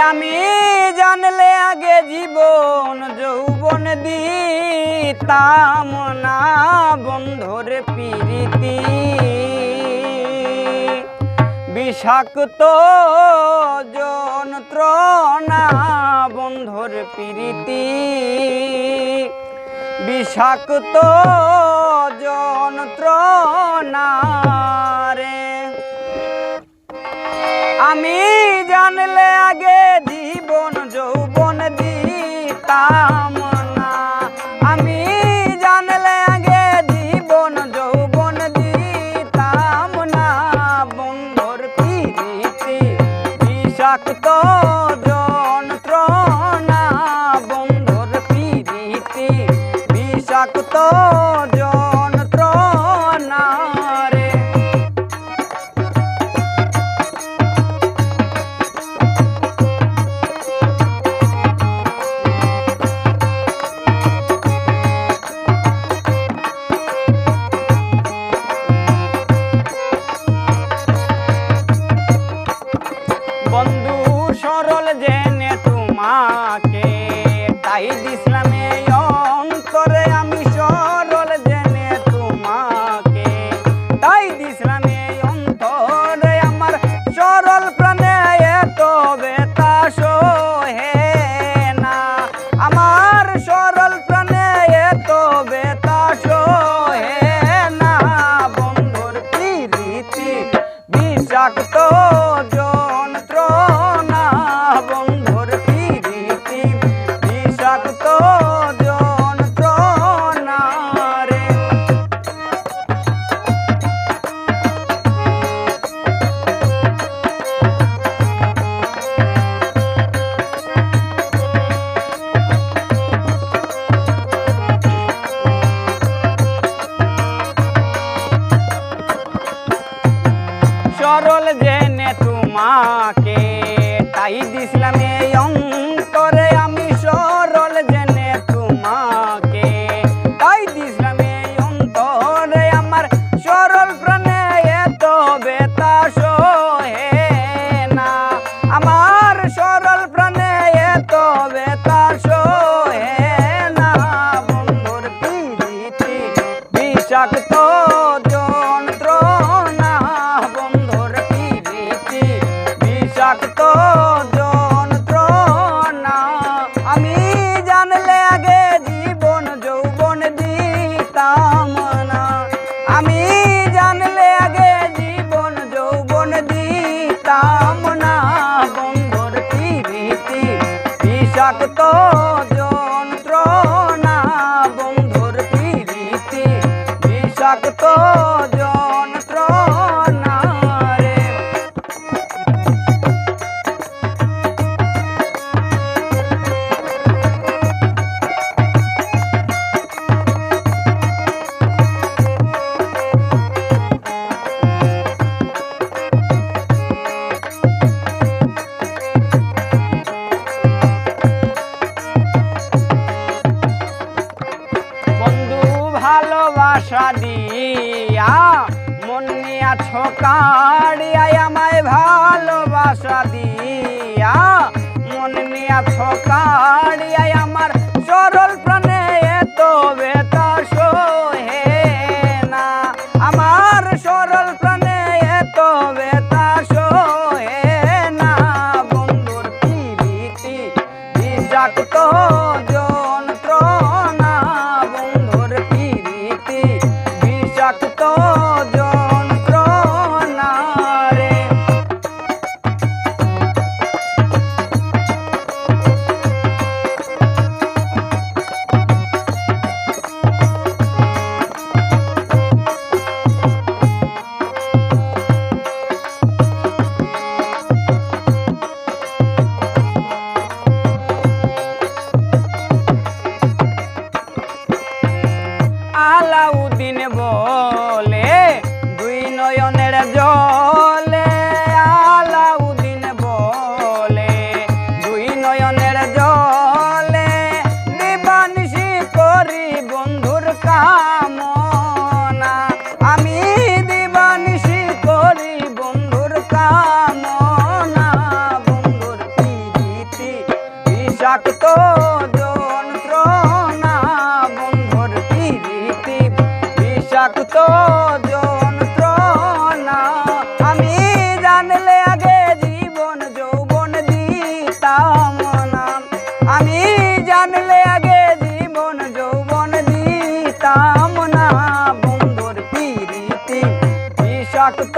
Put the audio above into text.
আমি জানলে আগে জীবন যৌবন দিতাম না বন্ধুর প্রীতি বিষাক্ত যন্ত্রণা বন্ধুর প্রীতি বিষাক্ত যন্ত্রণা রে আমি জানলে আগে জীবন যৌবন দিতাম না আমি জানলে আগে জীবন যৌবন দিতাম না বন্ধুর প্রীতি বিষাক্ত যন্ত্রণা বন্ধুর প্রীতি বিষাক্ত যন্ত্রণা রে বন্ধু সরল জেনে তোমাকে তাই দিছিলাম এই অন্তরে আমি সরল জেনে তোমাকে তাই দিছিলাম এই অন্তরে আমার সরল প্রাণে এত বেতা সহে না আমার সরল প্রাণে এত বেতা সহে না বন্ধুর প্রীতি বিষাক্ত যন্ত্রণা বন্ধুর প্রীতি বিষাক্ত যন্ত্রণা রে সরল জেনে তোমাকে তাই দিছিলাম এই অন্তরে আমি সরল জেনে তোমাকে তাই দিছিলাম এই অন্তরে আমার সরল প্রাণে এত বেতা সহে না আমার সরল প্রাণে এত বেতা সহে না বন্ধুর প্রীতি বিষাক্ত যন্ত্রণা বন্ধুর প্রীতি বিষাক্ত যন্ত্রণা আমি জানলে আগে জীবন যৌবন দিতাম না আমি জানলে আগে জীবন যৌবন দিতাম না বন্ধুর প্রীতি বিষাক্ত যন্ত্রণা বন্ধুর প্রীতি বিষাক্ত যন্ত্রণা রে বন্ধু ভালোবাসা দিয়া মন নিয়াছ কাড়িয়া আমায় ভালোবাসা দিয়া মন নিয়াছ কাড়িয়া আমার সরল প্রাণে এত বেতা সহে না আমার সরল প্রাণে এত বেতা সহে না বন্ধুর প্রীতি বিষাক্ত যন্ত্রণা বন্ধুর প্রীতি বিষাক্ত যন্ত্রণা রে বিষাক্ত যন্ত্রণা বন্ধুর পিরিতি বিষাক্ত যন্ত্রণা আমি জানলে আগে জীবন যৌবন দিতাম না আমি জানলে আগে জীবন যৌবন দিতাম না বন্ধুর পিরিতি বিষাক্ত